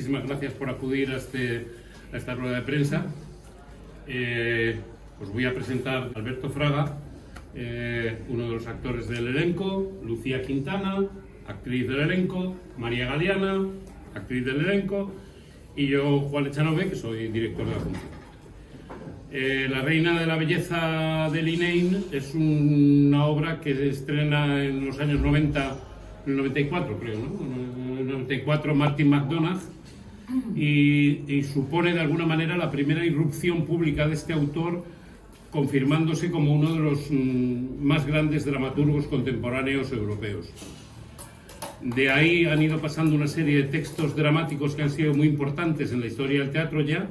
muchísimas gracias por acudir a esta rueda de prensa. Os voy a presentar a Alberto Fraga, uno de los actores del elenco, Lucía Quintana, actriz del elenco, María Galeana, actriz del elenco, y yo, Juan Echanove, que soy director de la función. La Reina de la Belleza de Linnane es una obra que se estrena en los años 90, en el 94 creo, ¿no? En el 94 Martin McDonagh, y supone de alguna manera la primera irrupción pública de este autor, confirmándose como uno de los más grandes dramaturgos contemporáneos europeos. De ahí han ido pasando una serie de textos dramáticos que han sido muy importantes en la historia del teatro ya,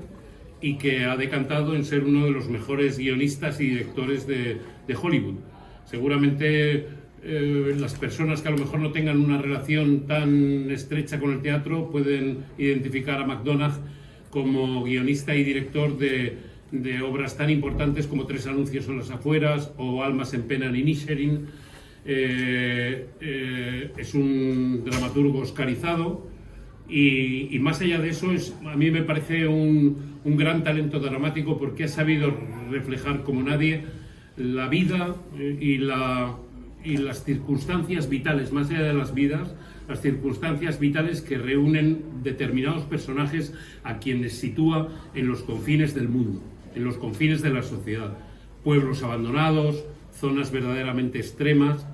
y que ha decantado en ser uno de los mejores guionistas y directores de Hollywood. Seguramente las personas que a lo mejor no tengan una relación tan estrecha con el teatro pueden identificar a McDonagh como guionista y director de obras tan importantes como Tres anuncios en las afueras o Almas en pena en Inisherin. Es un dramaturgo oscarizado y más allá de eso, a mí me parece un gran talento dramático, porque ha sabido reflejar como nadie la vida y las circunstancias vitales, más allá de las vidas, las circunstancias vitales que reúnen determinados personajes a quienes sitúa en los confines del mundo, en los confines de la sociedad. Pueblos abandonados, zonas verdaderamente extremas,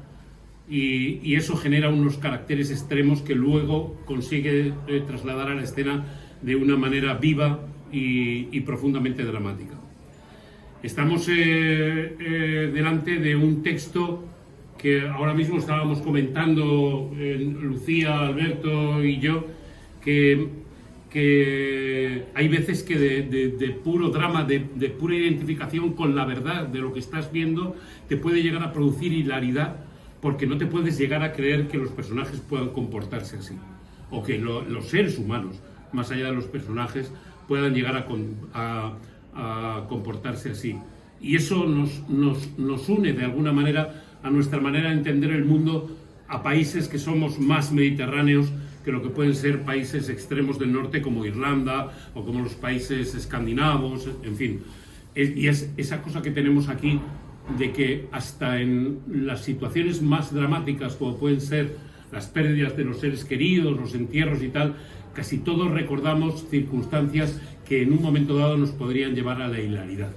y eso genera unos caracteres extremos que luego consigue trasladar a la escena de una manera viva y profundamente dramática. Estamos delante de un texto que ahora mismo estábamos comentando Lucía, Alberto y yo, que hay veces que de puro drama, de pura identificación con la verdad de lo que estás viendo, te puede llegar a producir hilaridad, porque no te puedes llegar a creer que los personajes puedan comportarse así, o que los seres humanos, más allá de los personajes, puedan llegar a comportarse así. Y eso nos une de alguna manera a nuestra manera de entender el mundo, a países que somos más mediterráneos que lo que pueden ser países extremos del norte como Irlanda o como los países escandinavos, en fin. Y es esa cosa que tenemos aquí, de que hasta en las situaciones más dramáticas, como pueden ser las pérdidas de los seres queridos, los entierros y tal, casi todos recordamos circunstancias que en un momento dado nos podrían llevar a la hilaridad.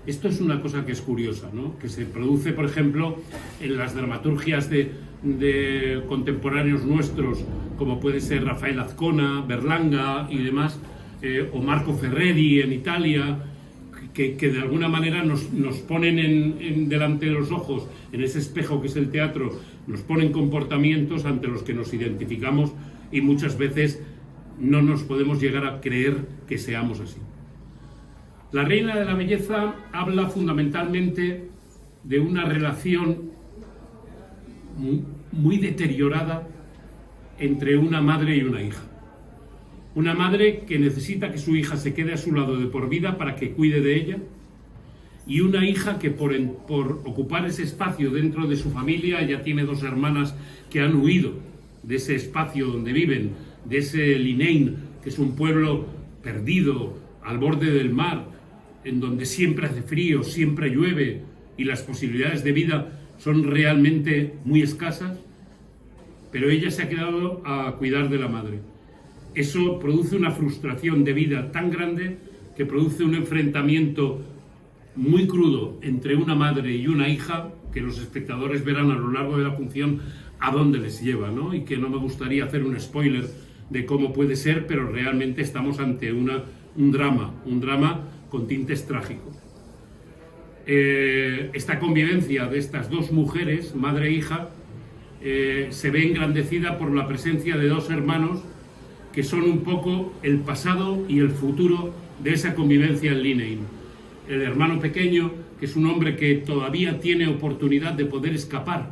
Esto es una cosa que es curiosa, ¿no? Que se produce, por ejemplo, en las dramaturgias de contemporáneos nuestros, como puede ser Rafael Azcona, Berlanga y demás, o Marco Ferreri en Italia, que de alguna manera nos ponen delante de los ojos, en ese espejo que es el teatro, nos ponen comportamientos ante los que nos identificamos y muchas veces no nos podemos llegar a creer que seamos así. La Reina de la Belleza habla fundamentalmente de una relación muy deteriorada entre una madre y una hija. Una madre que necesita que su hija se quede a su lado de por vida para que cuide de ella, y una hija que por ocupar ese espacio dentro de su familia, ella tiene dos hermanas que han huido de ese espacio donde viven, de ese Linnane, que es un pueblo perdido al borde del mar, en donde siempre hace frío, siempre llueve y las posibilidades de vida son realmente muy escasas, pero ella se ha quedado a cuidar de la madre. Eso produce una frustración de vida tan grande que produce un enfrentamiento muy crudo entre una madre y una hija, que los espectadores verán a lo largo de la función a dónde les lleva, ¿no? Y que no me gustaría hacer un spoiler de cómo puede ser, pero realmente estamos ante un drama con tintes trágicos. Esta convivencia de estas dos mujeres, madre e hija, se ve engrandecida por la presencia de dos hermanos que son un poco el pasado y el futuro de esa convivencia en Linnane. El hermano pequeño, que es un hombre que todavía tiene oportunidad de poder escapar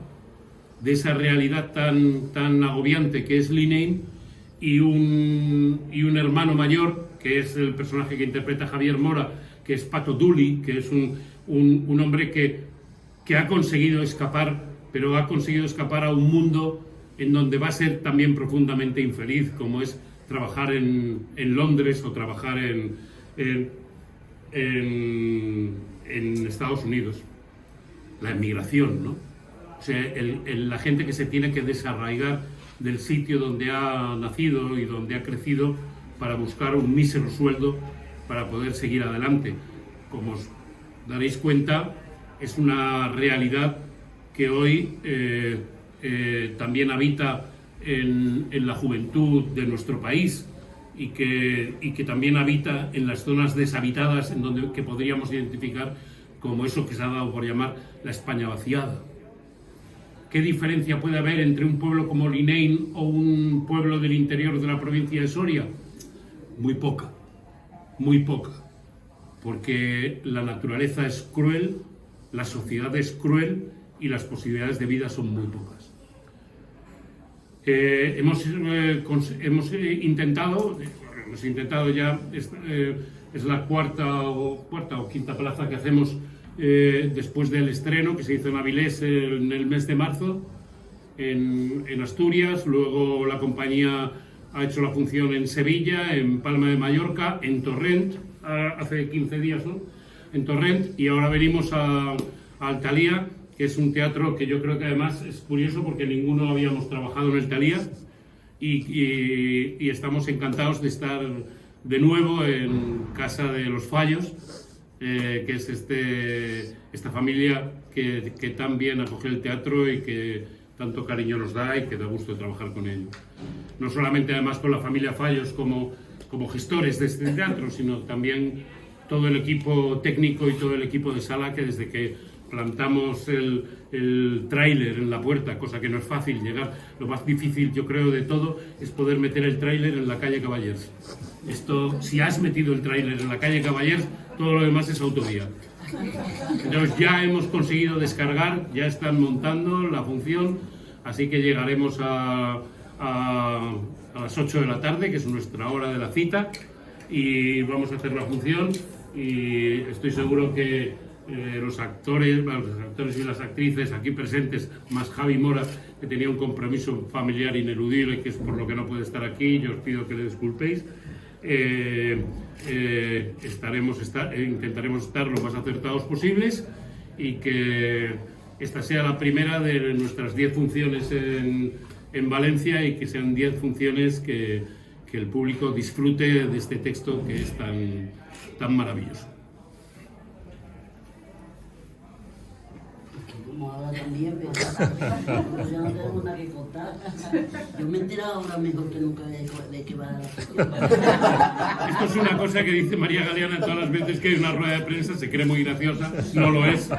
de esa realidad tan agobiante que es Linnane, y un hermano mayor, que es el personaje que interpreta Javier Mora, que es Pato Dooley, que es un hombre que ha conseguido escapar, pero ha conseguido escapar a un mundo en donde va a ser también profundamente infeliz, como es trabajar en Londres o trabajar en Estados Unidos. La emigración, ¿no? O sea, la gente que se tiene que desarraigar del sitio donde ha nacido y donde ha crecido para buscar un mísero sueldo para poder seguir adelante. Como os daréis cuenta, es una realidad que hoy también habita en la juventud de nuestro país y que también habita en las zonas deshabitadas que podríamos identificar como eso que se ha dado por llamar la España vaciada. ¿Qué diferencia puede haber entre un pueblo como Linein o un pueblo del interior de la provincia de Soria? Muy poca, porque la naturaleza es cruel, la sociedad es cruel y las posibilidades de vida son muy pocas. Hemos intentado ya, es la cuarta o quinta plaza que hacemos después del estreno que se hizo en Avilés en el mes de marzo, en Asturias. Luego la compañía ha hecho la función en Sevilla, en Palma de Mallorca, en Torrent, hace 15 días, ¿no? En Torrent, y ahora venimos a Altalía, que es un teatro que yo creo que además es curioso porque ninguno habíamos trabajado en el Thalía y estamos encantados de estar de nuevo en Casa de los Fallos, que es esta familia que tan bien acoge el teatro y que tanto cariño nos da y que da gusto trabajar con ellos. No solamente además con la familia Fallos como gestores de este teatro, sino también todo el equipo técnico y todo el equipo de sala, que desde que plantamos el tráiler en la puerta, cosa que no es fácil llegar, lo más difícil yo creo de todo es poder meter el tráiler en la calle Caballers. Esto, si has metido el tráiler en la calle Caballers, todo lo demás es autovía. Entonces ya hemos conseguido descargar, ya están montando la función, así que llegaremos a las 8 de la tarde, que es nuestra hora de la cita, y vamos a hacer la función, y estoy seguro que los actores y las actrices aquí presentes, más Javi Mora, que tenía un compromiso familiar ineludible, que es por lo que no puede estar aquí, yo os pido que le disculpéis. Intentaremos estar lo más acertados posibles y que esta sea la primera de nuestras 10 funciones en Valencia, y que sean 10 funciones que el público disfrute de este texto que es tan maravilloso. Como ahora también, pero yo no tengo nada que contar. Yo me he enterado ahora mejor que nunca de que va a la cuestión. Esto es una cosa que dice María Galeana todas las veces que hay una rueda de prensa, se cree muy graciosa, no lo es.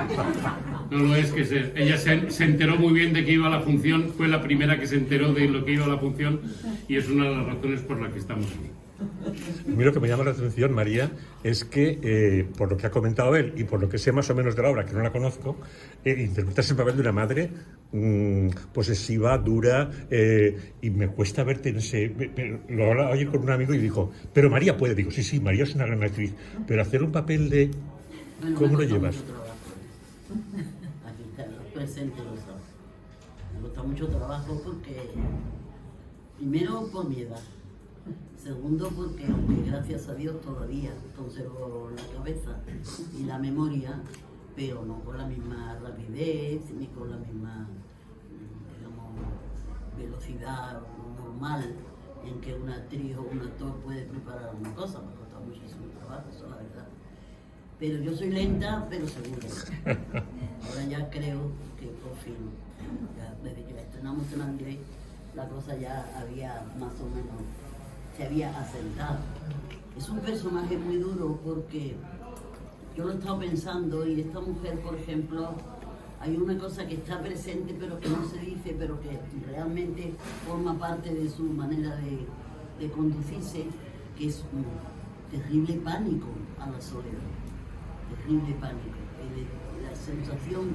No lo es, que ella se enteró muy bien de que iba a la función, fue la primera que se enteró de lo que iba a la función, y es una de las razones por las que estamos aquí. A mí lo que me llama la atención, María, es que, por lo que ha comentado él y por lo que sé más o menos de la obra, que no la conozco, interpretas el papel de una madre posesiva, dura, y me cuesta verte en ese... Lo hablaba ayer con un amigo y dijo, pero María puede. Digo, sí, María es una gran actriz, pero hacer un papel de... Bueno, ¿cómo lo llevas? Aquí está, presente lo sabe. Me gusta mucho trabajo porque, primero, por mi edad. Segundo, porque aunque gracias a Dios todavía conservo la cabeza y la memoria, pero no con la misma rapidez ni con la misma, digamos, velocidad normal en que una actriz o un actor puede preparar una cosa. Me cuesta muchísimo trabajo, eso es la verdad. Pero yo soy lenta, pero segura. Ahora ya creo que por fin, ya desde que la estrenamos en Avilés, la cosa ya había más o menos, se había asentado. Es un personaje muy duro porque yo lo he estado pensando, y esta mujer, por ejemplo, hay una cosa que está presente pero que no se dice, pero que realmente forma parte de su manera de conducirse, que es un terrible pánico a la soledad. Terrible pánico, la sensación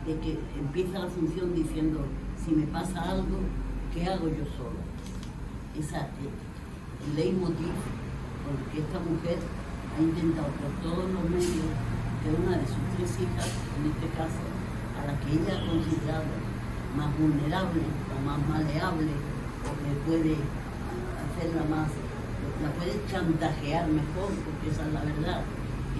de que empieza la función diciendo, si me pasa algo, ¿qué hago yo sola? Esa leitmotiv, porque esta mujer ha intentado por todos los medios que una de sus 3 hijas, en este caso, a la que ella ha considerado más vulnerable o más maleable, o que puede hacer hacerla más, la puedes chantajear mejor, porque esa es la verdad,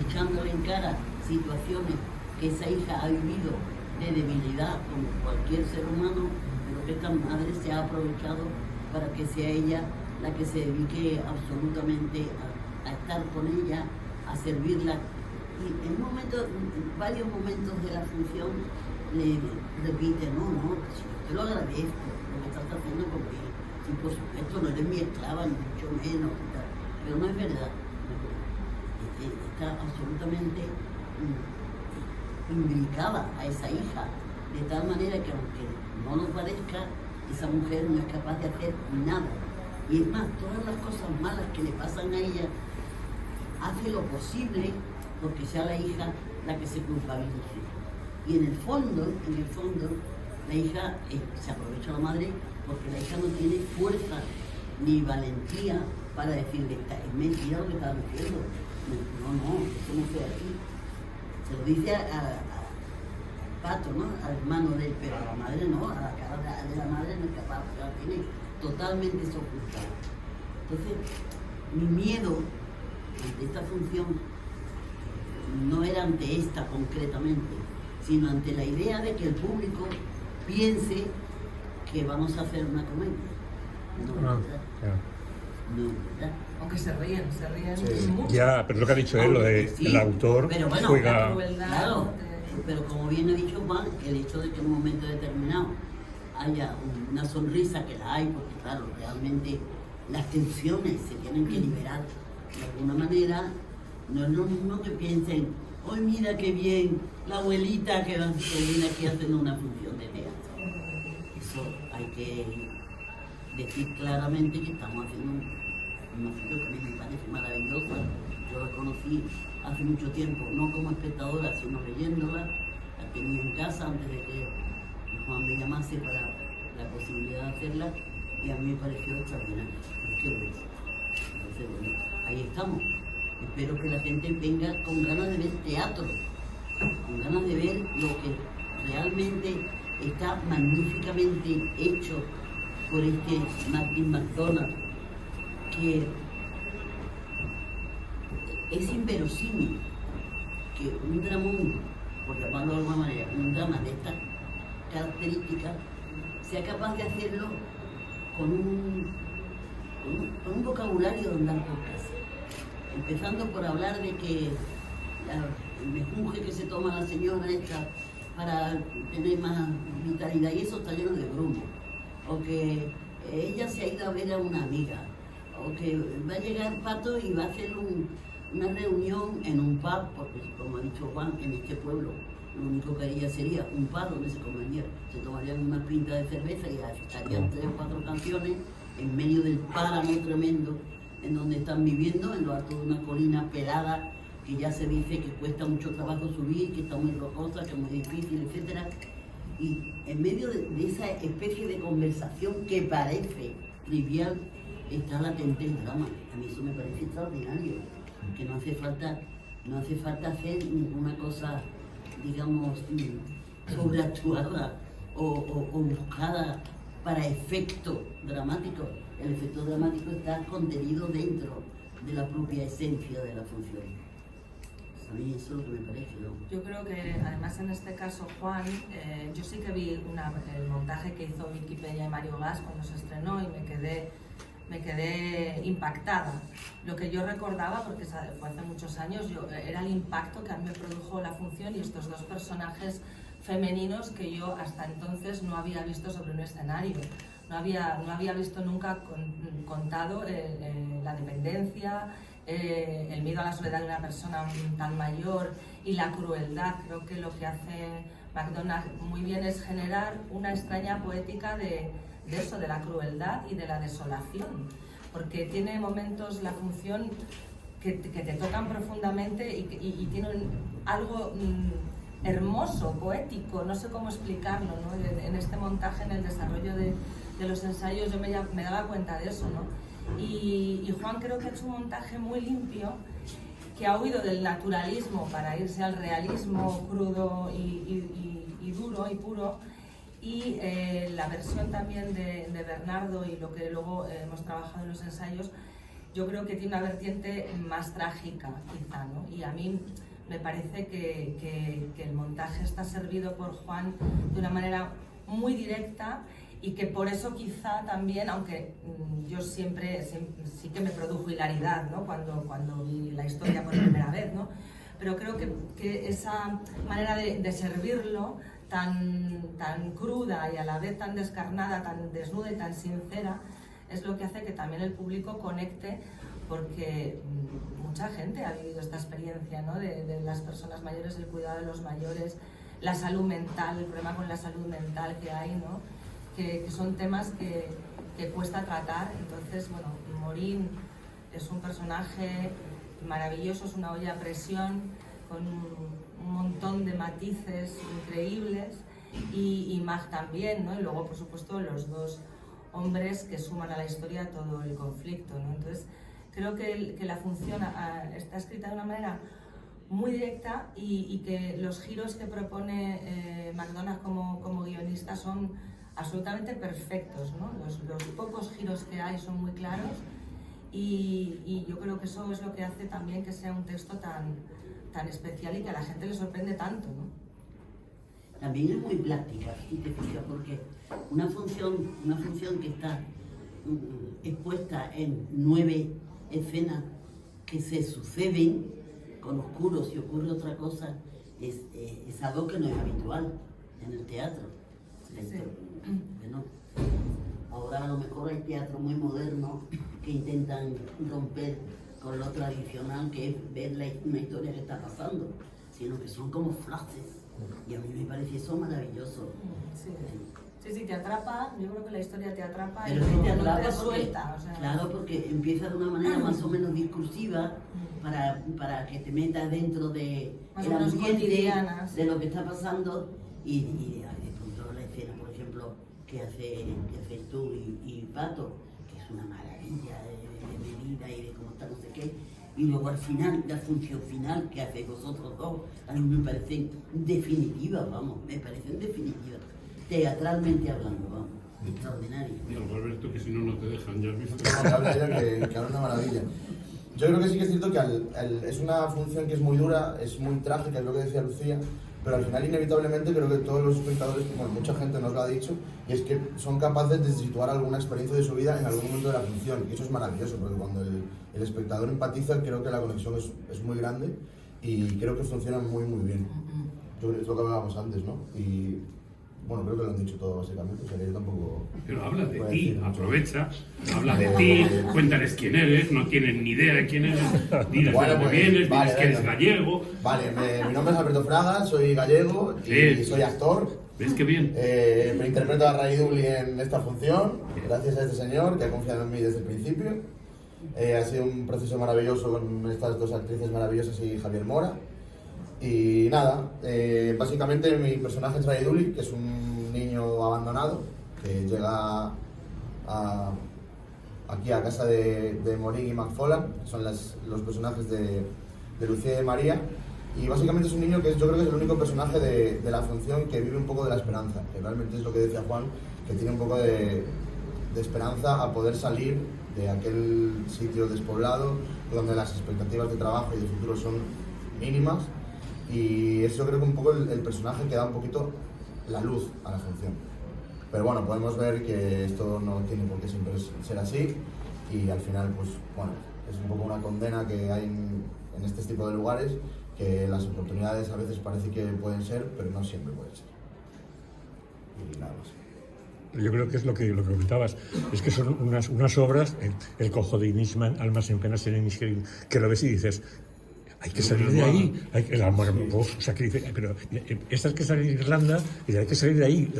echándole en cara situaciones que esa hija ha vivido de debilidad como cualquier ser humano, pero que esta madre se ha aprovechado para que sea ella la que se dedique absolutamente a estar con ella, a servirla. Y en varios momentos de la función le repite, no, si yo te lo agradezco, lo que estás haciendo conmigo, si por supuesto no eres mi esclava, ni mucho menos, pero no es verdad. Está absolutamente imbricada a esa hija, de tal manera que aunque no lo parezca, esa mujer no es capaz de hacer nada. Y es más, todas las cosas malas que le pasan a ella, hace lo posible porque sea la hija la que se culpabilice. Y en el fondo, la hija se aprovecha la madre porque la hija no tiene fuerza ni valentía para decirle, es mentira lo que estás diciendo. No, eso no fue así. Se lo dice a Pato, ¿no? Al hermano de él, pero a la madre no, a la cara de la madre no es capaz, la tiene totalmente sepultada. Entonces, mi miedo ante esta función no era ante esta concretamente, sino ante la idea de que el público piense que vamos a hacer una comedia. No, no, ¿verdad? Aunque se ríen Sí. mucho. Ya, pero lo que ha dicho él, lo de Sí, el autor pero bueno, juega... Claro, pero como bien ha dicho Juan, el hecho de que en un momento determinado haya una sonrisa, que la hay, porque claro, realmente las tensiones se tienen que liberar de alguna manera, no es lo mismo que piensen, ¡ay, mira qué bien! La abuelita que viene aquí haciendo una función de teatro. Eso hay que decir claramente que estamos haciendo una función que a mí me parece maravillosa. Yo la conocí hace mucho tiempo, no como espectadora, sino leyéndola. La tenía en casa antes de que Juan me llamase para la posibilidad de hacerla, y a mí me pareció extraordinario. Entonces, bueno, ahí estamos. Espero que la gente venga con ganas de ver teatro, con ganas de ver lo que realmente está magníficamente hecho por este Martin McDonagh, que es inverosímil que un dramón, por llamarlo de alguna manera, un drama de estas características, sea capaz de hacerlo con un vocabulario de andar por casa. Empezando por hablar de que el mejunje que se toma la señora esta para tener más vitalidad, y eso está lleno de brumo. O que ella se ha ido a ver a una amiga. O que va a llegar Pato y va a hacer una reunión en un pub, porque como ha dicho Juan, en este pueblo lo único que haría sería un pub donde se tomarían una pinta de cerveza y estarían 3 o 4 canciones en medio del páramo tremendo en donde están viviendo, en lo alto de una colina pelada que ya se dice que cuesta mucho trabajo subir, que está muy rocosa, que es muy difícil, etc. Y en medio de esa especie de conversación que parece trivial, está latente el drama. A mí eso me parece extraordinario, que no hace falta hacer ninguna cosa, digamos, sobreactuada o buscada para efecto dramático. El efecto dramático está contenido dentro de la propia esencia de la función. A mí eso es lo que me parece, ¿no? Yo creo que además en este caso, Juan, yo sí que vi el montaje que hizo Vicky Peña y Mario Gas cuando se estrenó y me quedé impactada. Lo que yo recordaba, porque fue hace muchos años, era el impacto que a mí me produjo la función y estos dos personajes femeninos que yo hasta entonces no había visto sobre un escenario. No había visto nunca contado la dependencia, el miedo a la soledad de una persona tan mayor y la crueldad. Creo que lo que hace McDonagh muy bien es generar una extraña poética de eso, de la crueldad y de la desolación, porque tiene momentos la función que te tocan profundamente y tienen algo hermoso, poético, no sé cómo explicarlo, ¿no? En este montaje, en el desarrollo de los ensayos, yo me daba cuenta de eso, ¿no? Y Juan creo que ha hecho un montaje muy limpio, que ha huido del naturalismo para irse al realismo crudo y duro y puro, Y la versión también de Bernardo y lo que luego hemos trabajado en los ensayos, yo creo que tiene una vertiente más trágica, quizá, ¿no? Y a mí me parece que el montaje está servido por Juan de una manera muy directa y que por eso quizá también, aunque yo siempre sí que me produjo hilaridad, ¿no? cuando vi la historia por primera vez, ¿no? Pero creo que esa manera de servirlo tan cruda y a la vez tan descarnada, tan desnuda y tan sincera, es lo que hace que también el público conecte, porque mucha gente ha vivido esta experiencia, ¿no? de las personas mayores, el cuidado de los mayores, la salud mental, el problema con la salud mental que hay, ¿no? que son temas que cuesta tratar. Entonces, bueno, Morín es un personaje maravilloso, es una olla a presión con un montón de matices increíbles, y Mag también, ¿no? Y luego, por supuesto, los dos hombres que suman a la historia todo el conflicto, ¿no? Entonces, creo que la función está escrita de una manera muy directa, y que los giros que propone McDonagh como guionista son absolutamente perfectos, ¿no? Los pocos giros que hay son muy claros, y yo creo que eso es lo que hace también que sea un texto tan especial y que a la gente le sorprende tanto, ¿no? También es muy plástica, si te fijas, porque una función que está expuesta en 9 escenas que se suceden con oscuros, si ocurre otra cosa, es algo que no es habitual en el teatro. Sí. Bueno, ahora a lo mejor hay teatro muy moderno que intentan romper con lo tradicional, que es ver una historia que está pasando, sino que son como flashes, y a mí me parece eso maravilloso. Sí, te atrapa. Yo creo que la historia te atrapa. Pero y sí te no atrapa te porque, suelta, o sea, claro, porque empieza de una manera más o menos discursiva para que te metas dentro de más el o menos ambiente, cotidiana, sí. de lo que está pasando, y de pronto la escena, por ejemplo, que haces tú y Pato, que es una maravilla de medida y de cómo está no sé qué, y luego al final, la función final que hacéis vosotros dos, a mí me parecen definitivas, vamos, me parecen definitivas, teatralmente hablando, vamos, extraordinario. Y algo, Alberto, que si no, no te dejan, ya has visto. No, que habla ella, que habla una maravilla. Yo creo que sí que es cierto que es una función que es muy dura, es muy trágica, es lo que decía Lucía, pero al final inevitablemente creo que todos los espectadores, bueno, mucha gente nos lo ha dicho, y es que son capaces de situar alguna experiencia de su vida en algún momento de la función, y eso es maravilloso, porque cuando el espectador empatiza, creo que la conexión es muy grande, y creo que funciona muy bien. Yo creo que es lo que hablábamos antes, ¿no? Y bueno, creo que lo han dicho todo básicamente, o sea que yo tampoco... Pero habla de voy a ti, decir mucho. aprovecha, habla de ti, cuéntales quién eres, no tienen ni idea de quién eres, diles Bueno, de dónde pues, vienes, vale, diles que eres venga. gallego. Vale, mi nombre es Alberto Fraga, soy gallego y Sí. soy actor. ¿Ves qué bien? Me interpreto a Ray Dudley en esta función, gracias a este señor que ha confiado en mí desde el principio. Ha sido un proceso maravilloso con estas dos actrices maravillosas y Javier Mora. Y nada, básicamente mi personaje es Ray Dudley, que es un niño abandonado que llega aquí a casa de Morín y McFollan, que son los personajes de Lucía y de María. Y básicamente es un niño que yo creo que es el único personaje de la función que vive un poco de la esperanza, que realmente es lo que decía Juan, que tiene un poco de esperanza a poder salir de aquel sitio despoblado, donde las expectativas de trabajo y de futuro son mínimas. Y eso creo que un poco el personaje que da un poquito la luz a la función. Pero bueno, podemos ver que esto no tiene por qué siempre ser así, y al final, pues bueno, es un poco una condena que hay en este tipo de lugares, que las oportunidades a veces parece que pueden ser, pero no siempre pueden ser. Y nada más. Yo creo que es lo que comentabas, es que son unas obras, el cojo de Inishman, Almas en penas en Inisherin, que lo ves y dices, hay que salir de ahí, o sea, que dice, pero esta es que salir de Irlanda y hay que salir de ahí,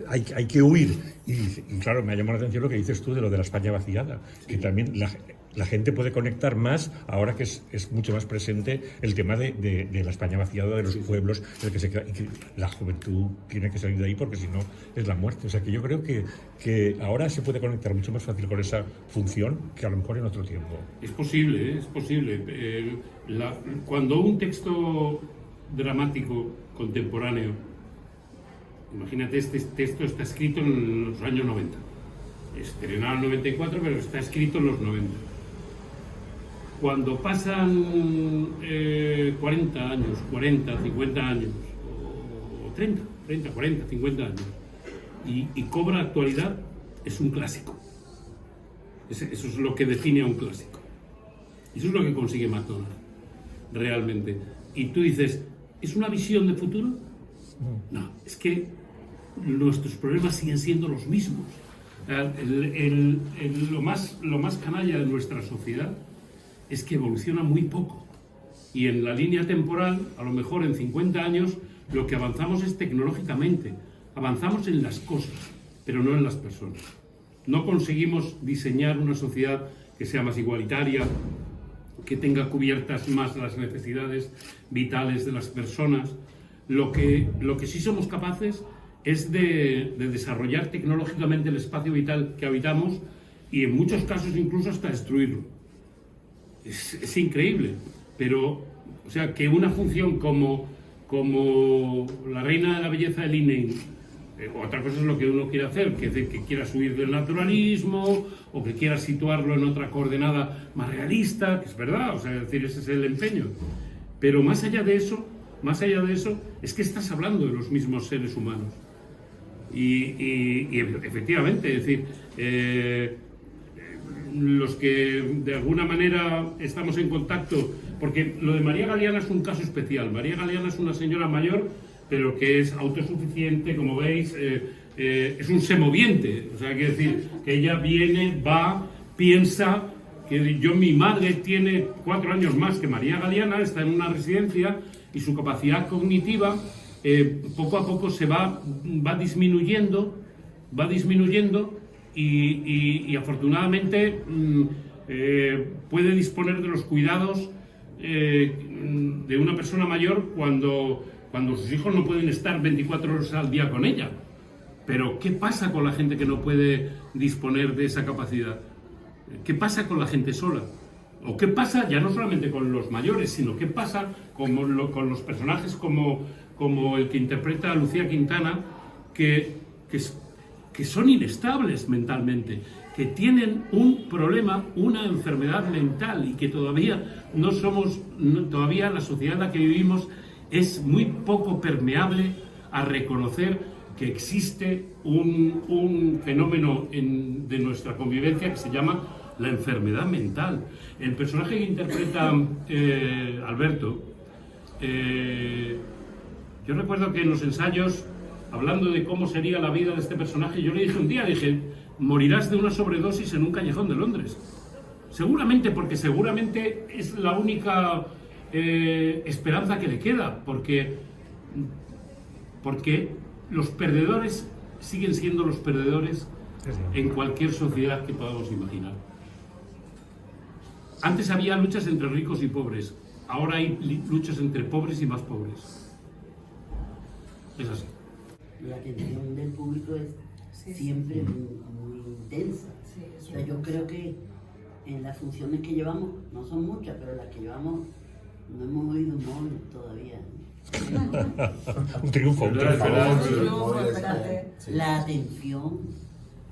hay que huir. Y claro, me ha llamado la atención lo que dices tú de lo de la España vaciada, que también la gente puede conectar más ahora que es mucho más presente el tema de la España vaciada, de los pueblos, el que se queda, y que la juventud tiene que salir de ahí porque si no es la muerte. O sea que yo creo que ahora se puede conectar mucho más fácil con esa función que a lo mejor en otro tiempo. Es posible, es posible. Cuando un texto dramático contemporáneo Imagínate, este texto está escrito en los años 90. Estrenado en el 94, pero está escrito en los 90. Cuando pasan 40 años, 40, 50 años, o 30, 40, 50 años, y cobra actualidad, es un clásico. Eso es lo que define a un clásico. Eso es lo que consigue McDonald's, realmente. Y tú dices, ¿es una visión de futuro? No, es que nuestros problemas siguen siendo los mismos. Lo más canalla de nuestra sociedad es que evoluciona muy poco. Y en la línea temporal, a lo mejor en 50 años, lo que avanzamos es tecnológicamente. Avanzamos en las cosas, pero no en las personas. No conseguimos diseñar una sociedad que sea más igualitaria, que tenga cubiertas más las necesidades vitales de las personas. Lo que sí somos capaces es de desarrollar tecnológicamente el espacio vital que habitamos y en muchos casos incluso hasta destruirlo. Es increíble, pero o sea, que una función como la reina de la belleza de Linné, otra cosa es lo que uno quiere hacer, que quiera subir del naturalismo o que quiera situarlo en otra coordenada más realista, que es verdad, o sea, es decir, ese es el empeño. Pero más allá de eso, es que estás hablando de los mismos seres humanos. Y efectivamente, es decir, los que de alguna manera estamos en contacto, porque lo de María Galeana es un caso especial. María Galeana es una señora mayor, pero que es autosuficiente, como veis, es un semoviente. O sea, quiere decir que ella viene, va, piensa, que mi madre tiene 4 años más que María Galeana, está en una residencia y su capacidad cognitiva poco a poco se va disminuyendo y afortunadamente puede disponer de los cuidados de una persona mayor cuando sus hijos no pueden estar 24 horas al día con ella. Pero ¿qué pasa con la gente que no puede disponer de esa capacidad? ¿Qué pasa con la gente sola? ¿O qué pasa ya no solamente con los mayores, sino qué pasa con los personajes como el que interpreta a Lucía Quintana, que son inestables mentalmente, que tienen un problema, una enfermedad mental y que todavía todavía la sociedad en la que vivimos es muy poco permeable a reconocer que existe un fenómeno de nuestra convivencia que se llama la enfermedad mental. El personaje que interpreta Alberto, yo recuerdo que en los ensayos, hablando de cómo sería la vida de este personaje, yo le dije un día, morirás de una sobredosis en un callejón de Londres. Seguramente, porque seguramente es la única esperanza que le queda, porque los perdedores siguen siendo los perdedores en cualquier sociedad que podamos imaginar. Antes había luchas entre ricos y pobres, ahora hay luchas entre pobres y más pobres. Es así. La atención del público es siempre muy intensa. O sea, yo creo que en las funciones que llevamos, no son muchas, pero las que llevamos no hemos oído humor todavía. Un triunfo. La atención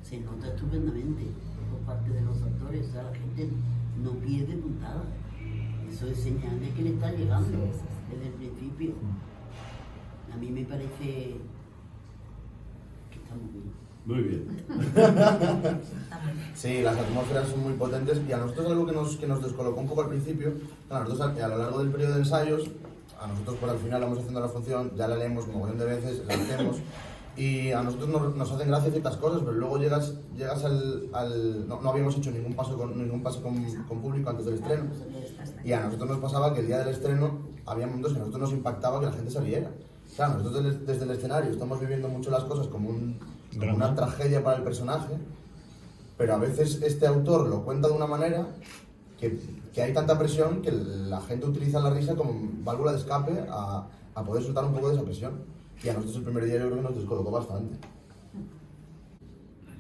se nota estupendamente por parte de los actores. O sea, la gente no pierde puntada. Eso es señal de que le está llegando desde el principio. A mí me parece que estamos bien. Muy bien. Sí, las atmósferas son muy potentes y a nosotros algo que nos descolocó un poco al principio, a nosotros a lo largo del periodo de ensayos, a nosotros por al final vamos haciendo la función, ya la leemos un montón de veces, la hacemos y a nosotros nos hacen gracia ciertas cosas, pero luego llegas al no habíamos hecho ningún paso con público antes del estreno y a nosotros nos pasaba que el día del estreno había momentos que a nosotros nos impactaba que la gente se riera. Claro, nosotros desde el escenario estamos viviendo mucho las cosas como una tragedia para el personaje, pero a veces este autor lo cuenta de una manera que hay tanta presión que la gente utiliza la risa como válvula de escape a poder soltar un poco de esa presión. Y a nosotros el primer día yo creo que nos descolocó bastante.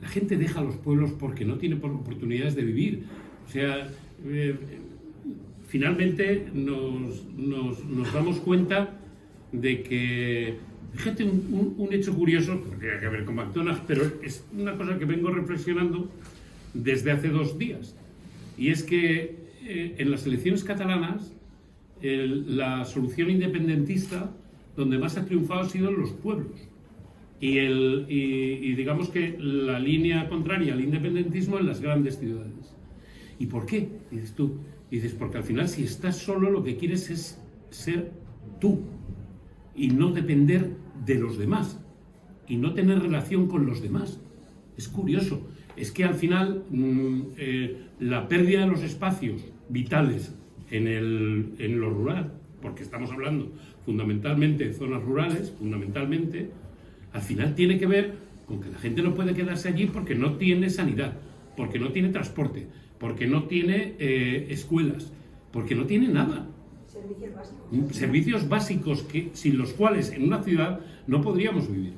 La gente deja los pueblos porque no tiene oportunidades de vivir. O sea, finalmente nos damos cuenta de que Fíjate un hecho curioso, que tiene que ver con McDonald's, pero es una cosa que vengo reflexionando desde hace 2 días. Y es que en las elecciones catalanas, la solución independentista, donde más ha triunfado ha sido en los pueblos. Y digamos que la línea contraria al independentismo en las grandes ciudades. ¿Y por qué? Dices tú. Dices, porque al final si estás solo lo que quieres es ser tú y no depender de los demás y no tener relación con los demás. Es curioso. Es que al final la pérdida de los espacios vitales en lo rural, porque estamos hablando fundamentalmente de zonas rurales, fundamentalmente, al final tiene que ver con que la gente no puede quedarse allí porque no tiene sanidad, porque no tiene transporte, porque no tiene escuelas, porque no tiene nada. Servicios básicos. Servicios básicos sin los cuales en una ciudad no podríamos vivir.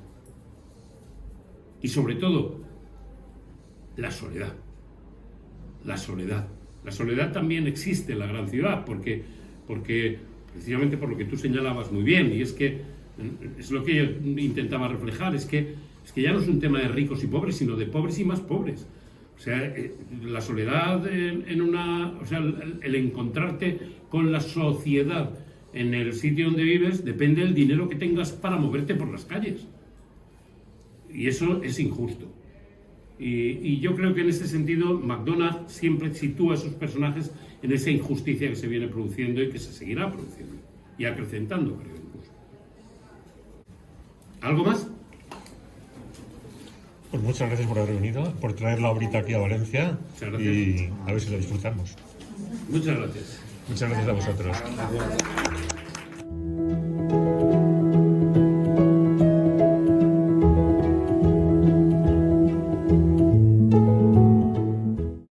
Y sobre todo, la soledad. La soledad. La soledad también existe en la gran ciudad, porque precisamente por lo que tú señalabas muy bien, y es que es lo que yo intentaba reflejar, es que ya no es un tema de ricos y pobres, sino de pobres y más pobres. O sea, la soledad o sea, el encontrarte con la sociedad en el sitio donde vives depende del dinero que tengas para moverte por las calles. Y eso es injusto. Y yo creo que en ese sentido McDonald's siempre sitúa a esos personajes en esa injusticia que se viene produciendo y que se seguirá produciendo y acrecentando, creo incluso. ¿Algo más? Pues muchas gracias por haber venido, por traer la obrita aquí a Valencia y a ver si la disfrutamos. Muchas gracias. Muchas gracias a vosotros. Gracias.